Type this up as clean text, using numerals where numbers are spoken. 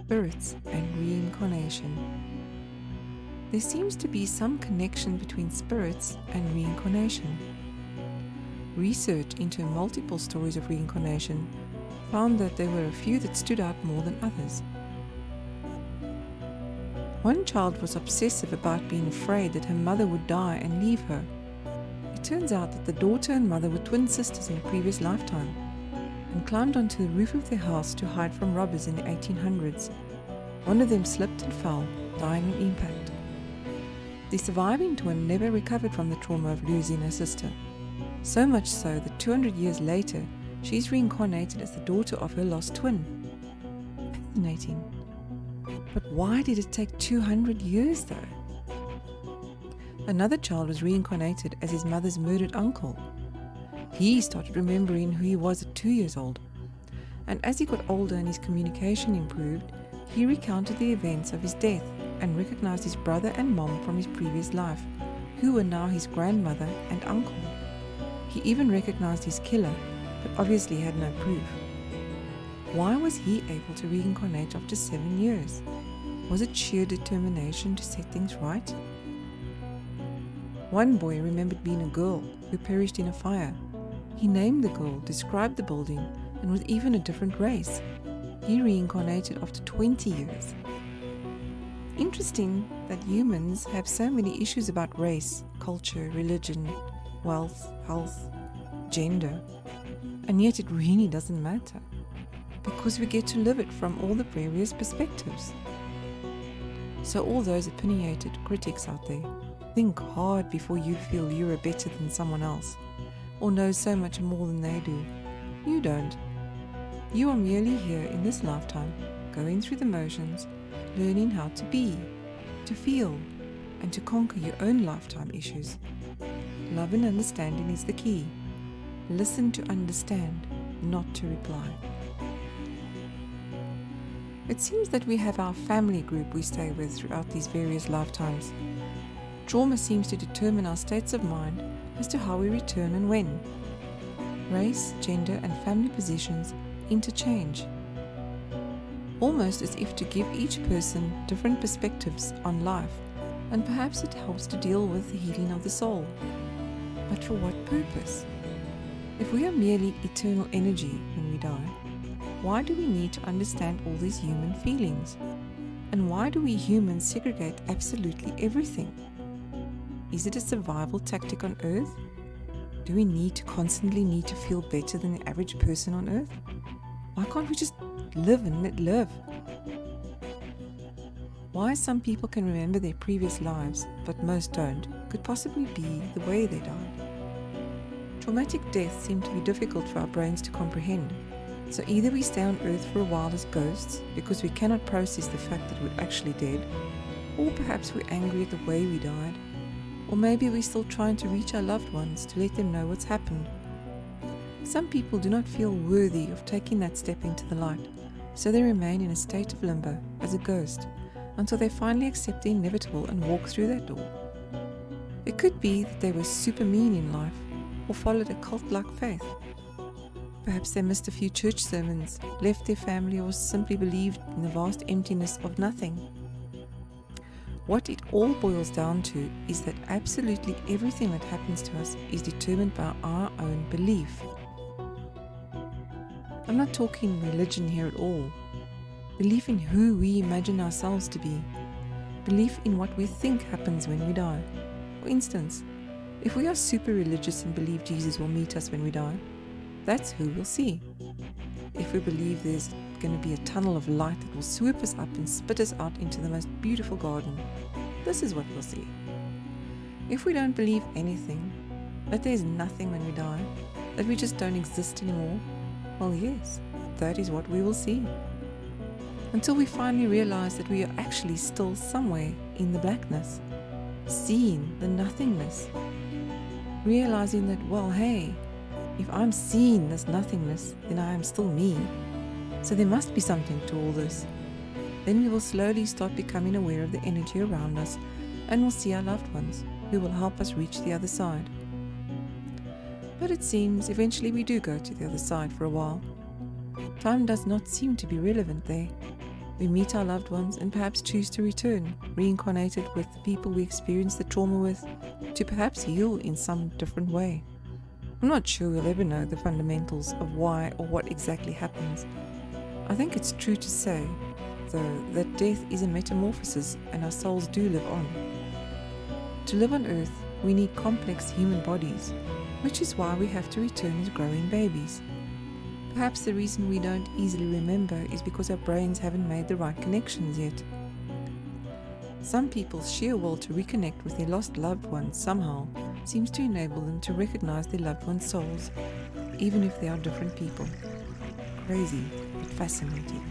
spirits, and reincarnation. There seems to be some connection between spirits and reincarnation. Research into multiple stories of reincarnation found that there were a few that stood out more than others. One child was obsessive about being afraid that her mother would die and leave her. It turns out that the daughter and mother were twin sisters in a previous lifetime and climbed onto the roof of their house to hide from robbers in the 1800s. One of them slipped and fell, dying on impact. The surviving twin never recovered from the trauma of losing her sister, so much so that 200 years later, she's reincarnated as the daughter of her lost twin. Fascinating. But why did it take 200 years though? Another child was reincarnated as his mother's murdered uncle. He started remembering who he was at 2 years old, and as he got older and his communication improved, he recounted the events of his death and recognized his brother and mom from his previous life, who were now his grandmother and uncle. He even recognized his killer, but obviously had no proof. Why was he able to reincarnate after 7 years? Was it sheer determination to set things right? One boy remembered being a girl who perished in a fire. He named the girl, described the building, and was even a different race. He reincarnated after 20 years. Interesting that humans have so many issues about race, culture, religion, wealth, health, gender, and yet it really doesn't matter, because we get to live it from all the various perspectives. So all those opinionated critics out there, think hard before you feel you're better than someone else, or know so much more than they do. You don't. You are merely here in this lifetime, going through the motions, learning how to be, to feel, and to conquer your own lifetime issues. Love and understanding is the key. Listen to understand, not to reply. It seems that we have our family group we stay with throughout these various lifetimes. Trauma seems to determine our states of mind as to how we return and when. Race, gender, and family positions interchange, almost as if to give each person different perspectives on life, and perhaps it helps to deal with the healing of the soul. But for what purpose? If we are merely eternal energy when we die, why do we need to understand all these human feelings? And why do we humans segregate absolutely everything? Is it a survival tactic on Earth? Do we need to constantly feel better than the average person on Earth? Why can't we just live and let live? Why some people can remember their previous lives, but most don't, could possibly be the way they died. Traumatic deaths seem to be difficult for our brains to comprehend. So either we stay on Earth for a while as ghosts because we cannot process the fact that we're actually dead, or perhaps we're angry at the way we died, or maybe we're still trying to reach our loved ones to let them know what's happened. Some people do not feel worthy of taking that step into the light, so they remain in a state of limbo as a ghost until they finally accept the inevitable and walk through that door. It could be that they were super mean in life or followed a cult-like faith. Perhaps they missed a few church sermons, left their family, or simply believed in the vast emptiness of nothing. What it all boils down to is that absolutely everything that happens to us is determined by our own belief. I'm not talking religion here at all. Belief in who we imagine ourselves to be. Belief in what we think happens when we die. For instance, if we are super religious and believe Jesus will meet us when we die, that's who we'll see. If we believe there's going to be a tunnel of light that will swoop us up and spit us out into the most beautiful garden, this is what we'll see. If we don't believe anything, that there's nothing when we die, that we just don't exist anymore, well, yes, that is what we will see. Until we finally realize that we are actually still somewhere in the blackness, seeing the nothingness, realizing that, well, hey, if I'm seeing this nothingness, then I am still me. So there must be something to all this. Then we will slowly start becoming aware of the energy around us, and we'll see our loved ones who will help us reach the other side. But it seems eventually we do go to the other side for a while. Time does not seem to be relevant there. We meet our loved ones and perhaps choose to return, reincarnated with the people we experienced the trauma with, to perhaps heal in some different way. I'm not sure we'll ever know the fundamentals of why or what exactly happens. I think it's true to say, though, that death is a metamorphosis and our souls do live on. To live on Earth, we need complex human bodies, which is why we have to return as growing babies. Perhaps the reason we don't easily remember is because our brains haven't made the right connections yet. Some people's sheer will to reconnect with their lost loved ones somehow seems to enable them to recognize their loved ones' souls, even if they are different people. Crazy, but fascinating.